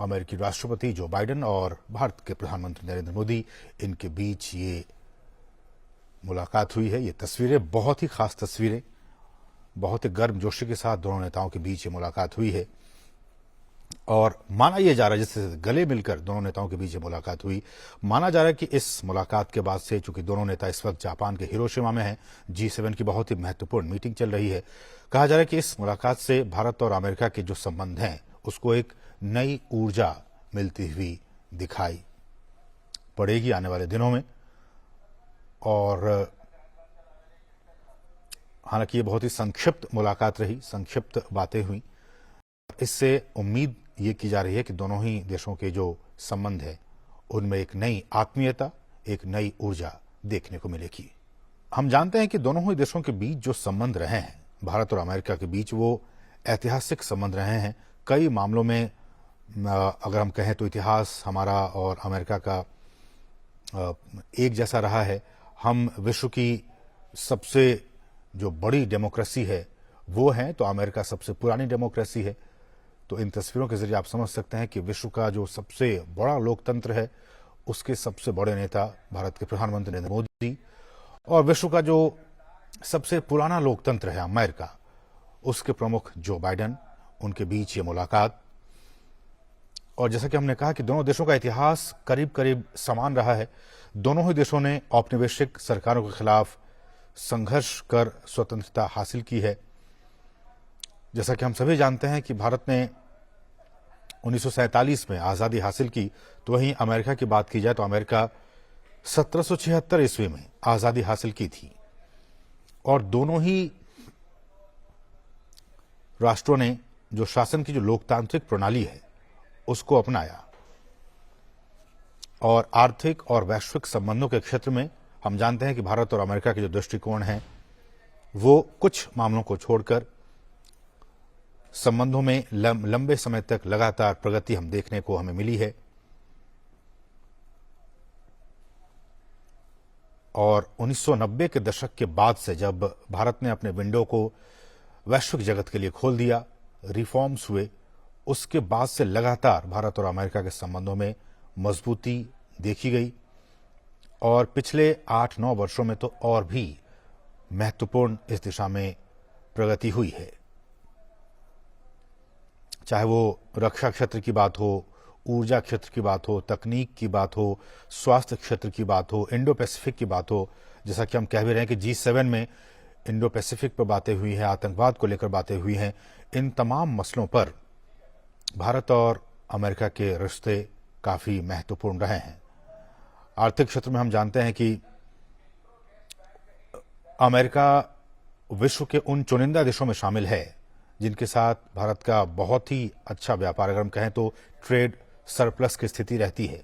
अमेरिकी राष्ट्रपति Joe Biden और भारत के प्रधानमंत्री नरेंद्र मोदी, इनके बीच ये मुलाकात हुई है। ये तस्वीरें बहुत ही खास तस्वीरें, बहुत ही गर्मजोशी के साथ दोनों नेताओं के बीच ये मुलाकात हुई है और माना यह जा रहा है जैसे गले मिलकर दोनों नेताओं के बीच ये मुलाकात हुई। माना जा रहा है कि इस मुलाकात के बाद से, चूंकि दोनों नेता इस वक्त जापान के हिरोशिमा में हैं, G7 की बहुत ही महत्वपूर्ण मीटिंग चल रही है, कहा जा रहा है कि इस मुलाकात से भारत और अमेरिका के जो संबंध हैं उसको एक नई ऊर्जा मिलती हुई दिखाई पड़ेगी आने वाले दिनों में। और हालांकि ये बहुत ही संक्षिप्त मुलाकात रही, संक्षिप्त बातें हुई। इससे उम्मीद ये की जा रही है कि दोनों ही देशों के जो संबंध है उनमें एक नई आत्मीयता, एक नई ऊर्जा देखने को मिलेगी। हम जानते हैं कि दोनों ही देशों के बीच जो संबंध रहे हैं, भारत और अमेरिका के बीच, वो ऐतिहासिक संबंध रहे हैं। कई मामलों में अगर हम कहें तो इतिहास हमारा और अमेरिका का एक जैसा रहा है। हम विश्व की सबसे जो बड़ी डेमोक्रेसी है वो है, तो अमेरिका सबसे पुरानी डेमोक्रेसी है। तो इन तस्वीरों के जरिए आप समझ सकते हैं कि विश्व का जो सबसे बड़ा लोकतंत्र है उसके सबसे बड़े नेता भारत के प्रधानमंत्री नरेंद्र मोदी, और विश्व का जो सबसे पुराना लोकतंत्र है अमेरिका, उसके प्रमुख जो बाइडेन, उनके बीच ये मुलाकात। और जैसा कि हमने कहा कि दोनों देशों का इतिहास करीब करीब समान रहा है। दोनों ही देशों ने औपनिवेशिक सरकारों के खिलाफ संघर्ष कर स्वतंत्रता हासिल की है। जैसा कि हम सभी जानते हैं कि भारत ने 1947 में आजादी हासिल की, तो वहीं अमेरिका की बात की जाए तो अमेरिका 1776 ईस्वी में आजादी हासिल की थी। और दोनों ही राष्ट्रों ने जो शासन की जो लोकतांत्रिक प्रणाली है उसको अपनाया, और आर्थिक और वैश्विक संबंधों के क्षेत्र में हम जानते हैं कि भारत और अमेरिका के जो दृष्टिकोण हैं वो कुछ मामलों को छोड़कर संबंधों में लंबे समय तक लगातार प्रगति हम देखने को हमें मिली है। और 1990 के दशक के बाद से जब भारत ने अपने विंडो को वैश्विक जगत के लिए खोल दिया, रिफॉर्म्स हुए, उसके बाद से लगातार भारत और अमेरिका के संबंधों में मजबूती देखी गई। और पिछले 8-9 वर्षों में तो और भी महत्वपूर्ण इस दिशा में प्रगति हुई है। चाहे वो रक्षा क्षेत्र की बात हो, ऊर्जा क्षेत्र की बात हो, तकनीक की बात हो, स्वास्थ्य क्षेत्र की बात हो, इंडो पैसिफिक की बात हो। जैसा कि हम कह भी रहे हैं कि G7 में इंडो पैसिफिक पर बातें हुई हैं, आतंकवाद को लेकर बातें हुई हैं। इन तमाम मसलों पर भारत और अमेरिका के रिश्ते काफी महत्वपूर्ण रहे हैं। आर्थिक क्षेत्र में हम जानते हैं कि अमेरिका विश्व के उन चुनिंदा देशों में शामिल है जिनके साथ भारत का बहुत ही अच्छा व्यापार, अगर हम कहें तो ट्रेड सरप्लस की स्थिति रहती है।